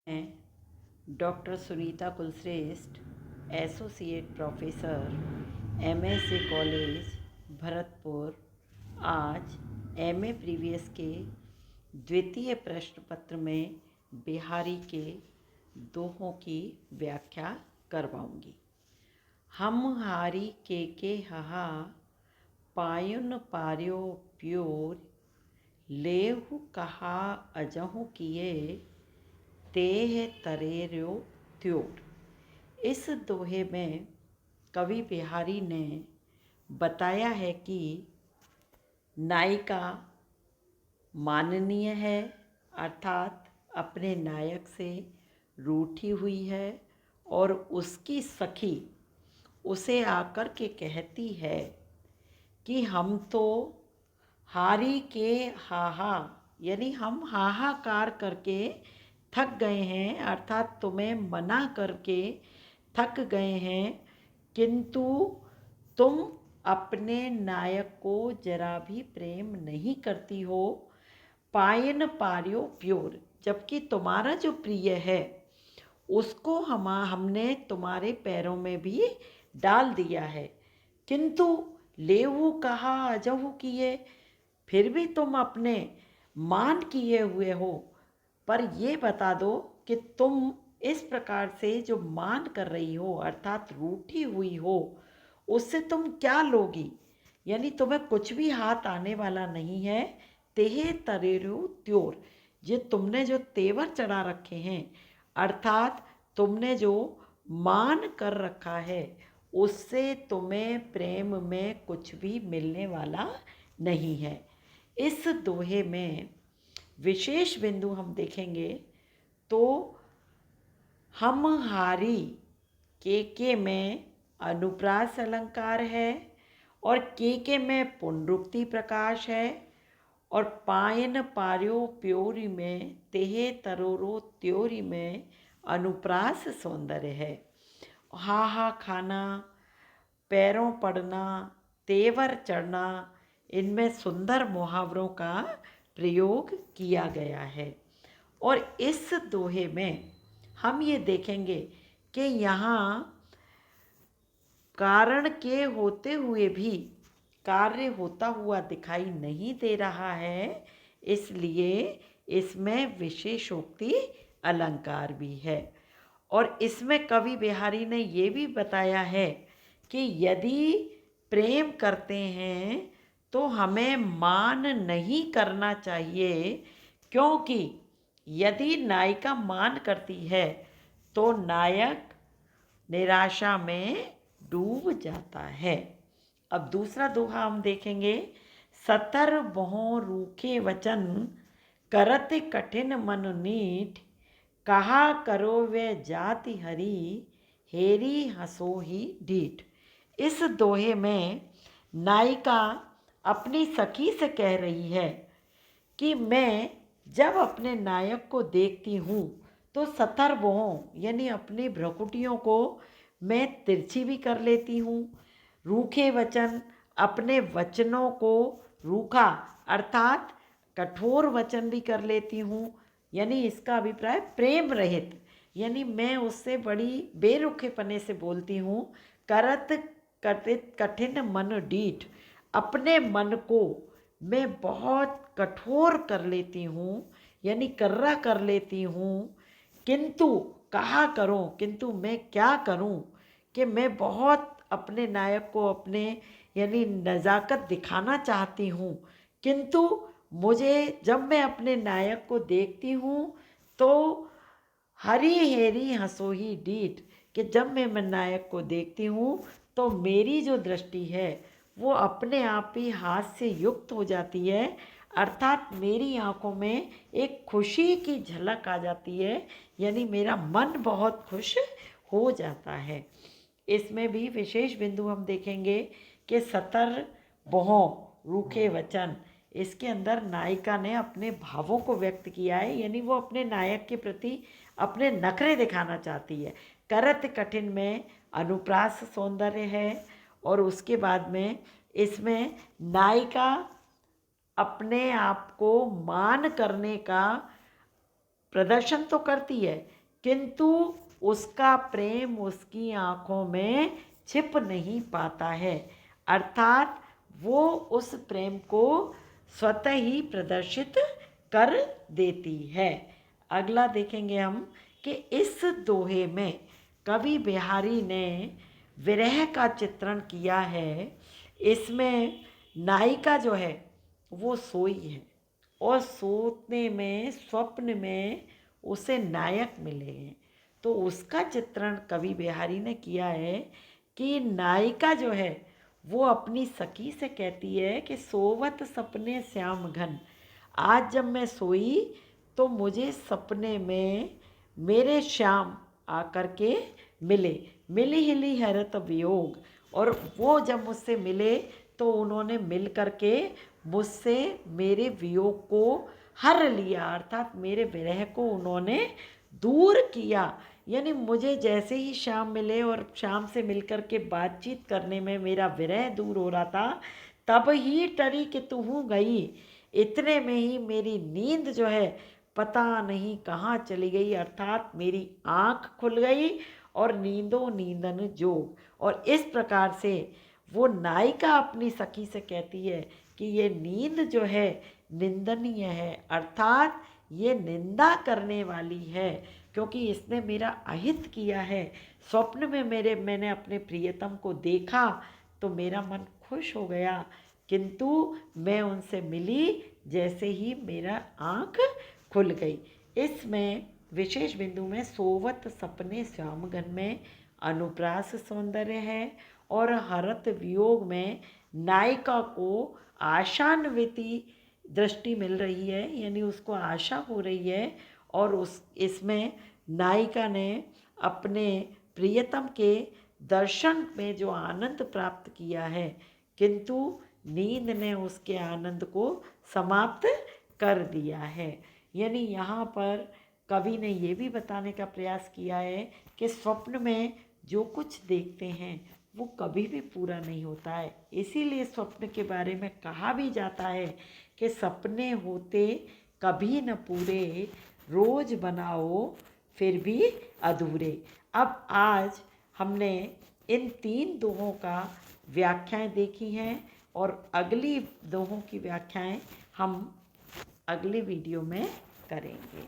मैं doctor Sunita Kulshreshtha, associate professor, MSc college Bharatpur, आज MA previous के द्वितीय प्रश्न पत्र में बिहारी के दोहों की व्याख्या करवाऊंगी। हम हारी के हहा, पायुन पार्यो प्योर, लेहु कहा अजहु किए, तेह तरेर्यो त्योर। इस दोहे में कवि बिहारी ने बताया है कि नायिका माननीय है, अर्थात अपने नायक से रूठी हुई है और उसकी सखी उसे आकर के कहती है कि हम तो हारी के हाहा, यानी हम हाहाकार करके थक गए हैं, अर्थात तुम्हें मना करके थक गए हैं, किंतु तुम अपने नायक को जरा भी प्रेम नहीं करती हो। पायन पार्यो प्योर, जबकि तुम्हारा जो प्रिय है उसको हमने तुम्हारे पैरों में भी डाल दिया है, किंतु लेवु कहा अजहु किए, फिर भी तुम अपने मान किए हुए हो। पर ये बता दो कि तुम इस प्रकार से जो मान कर रही हो, अर्थात रूठी हुई हो, उससे तुम क्या लोगी, यानी तुम्हें कुछ भी हाथ आने वाला नहीं है। तेहे तरेरु त्योर, ये तुमने जो तेवर चढ़ा रखे हैं, अर्थात तुमने जो मान कर रखा है, उससे तुम्हें प्रेम में कुछ भी मिलने वाला नहीं है। इस दोहे में विशेष बिंदु हम देखेंगे तो हम हारी के में अनुप्रास अलंकार है और के में पुनरुक्ति प्रकाश है और पायन पार्यो प्योरी में तेहे तरोरो त्योरी में अनुप्रास सौंदर्य है। हा खाना, पैरों पड़ना, तेवर चढ़ना, इनमें सुंदर मुहावरों का प्रयोग किया गया है। और इस दोहे में हम ये देखेंगे कि यहाँ कारण के होते हुए भी कार्य होता हुआ दिखाई नहीं दे रहा है, इसलिए इसमें विशेषोक्ति अलंकार भी है। और इसमें कवि बिहारी ने ये भी बताया है कि यदि प्रेम करते हैं तो हमें मान नहीं करना चाहिए, क्योंकि यदि नायिका मान करती है तो नायक निराशा में डूब जाता है। अब दूसरा दोहा हम देखेंगे। सतर बहु रूखे वचन, करत कठिन मन नीठ, कहा करो वे जाति हरी, हेरी हंसो ही डीठ। इस दोहे में नायिका अपनी सखी से कह रही है कि मैं जब अपने नायक को देखती हूँ तो सतर बहु, यानी अपनी भ्रुकुटियों को मैं तिरछी भी कर लेती हूँ। रूखे वचन, अपने वचनों को रूखा अर्थात कठोर वचन भी कर लेती हूँ, यानी इसका अभिप्राय प्रेम रहित, यानी मैं उससे बड़ी बेरुखेपने से बोलती हूँ। करत कथित कठिन मन डीठ, अपने मन को मैं बहुत कठोर कर लेती हूँ, यानी कर्रा कर लेती हूँ। किंतु कहा करूँ, किंतु मैं क्या करूँ कि मैं बहुत अपने नायक को अपने यानी नज़ाकत दिखाना चाहती हूँ, किंतु मुझे जब मैं अपने नायक को देखती हूँ तो हरी हेरी हंसोही डीठ, कि जब मैं नायक को देखती हूँ तो मेरी जो दृष्टि है वो अपने आप ही हाथ से युक्त हो जाती है, अर्थात मेरी आंखों में एक खुशी की झलक आ जाती है, यानी मेरा मन बहुत खुश हो जाता है। इसमें भी विशेष बिंदु हम देखेंगे कि सतर बहु रूखे वचन, इसके अंदर नायिका ने अपने भावों को व्यक्त किया है, यानी वो अपने नायक के प्रति अपने नखरे दिखाना चाहती है। करत कठिन में अनुप्रास सौंदर्य है और उसके बाद में इसमें नायिका अपने आप को मान करने का प्रदर्शन तो करती है, किंतु उसका प्रेम उसकी आँखों में छिप नहीं पाता है, अर्थात वो उस प्रेम को स्वतः ही प्रदर्शित कर देती है। अगला देखेंगे हम कि इस दोहे में कवि बिहारी ने विरह का चित्रण किया है। इसमें नायिका जो है वो सोई है और सोने में स्वप्न में उसे नायक मिले हैं, तो उसका चित्रण कवि बिहारी ने किया है कि नायिका जो है वो अपनी सखी से कहती है कि सोवत सपने श्याम घन, आज जब मैं सोई तो मुझे सपने में मेरे श्याम आकर के मिले, मिली हिली हैरत वियोग, और वो जब मुझसे मिले तो उन्होंने मिल करके मुझसे मेरे वियोग को हर लिया, अर्थात मेरे विरह को उन्होंने दूर किया। यानी मुझे जैसे ही शाम मिले और शाम से मिलकर के बातचीत करने में मेरा विरह दूर हो रहा था, तब ही टरी कि तू गई, इतने में ही मेरी नींद जो है पता नहीं कहाँ चली गई, अर्थात मेरी आँख खुल गई और नींदो नींदन जोग। और इस प्रकार से वो नायिका अपनी सखी से कहती है कि ये नींद जो है निंदनीय है, अर्थात ये निंदा करने वाली है, क्योंकि इसने मेरा अहित किया है। स्वप्न में मैंने अपने प्रियतम को देखा तो मेरा मन खुश हो गया, किंतु मैं उनसे मिली जैसे ही मेरा आँख खुल गई। इसमें विशेष बिंदु में सोवत सपने श्यामघन में अनुप्रास सौंदर्य है, और हरत वियोग में नायिका को आशान्विति दृष्टि मिल रही है, यानी उसको आशा हो रही है, और इसमें नायिका ने अपने प्रियतम के दर्शन में जो आनंद प्राप्त किया है, किंतु नींद ने उसके आनंद को समाप्त कर दिया है। यानी यहाँ पर कवि ने ये भी बताने का प्रयास किया है कि स्वप्न में जो कुछ देखते हैं वो कभी भी पूरा नहीं होता है, इसीलिए स्वप्न के बारे में कहा भी जाता है कि सपने होते कभी न पूरे, रोज बनाओ फिर भी अधूरे। अब आज हमने इन 3 दोहों का व्याख्याएं देखी हैं, और अगली दोहों की व्याख्याएं हम अगली वीडियो में करेंगे।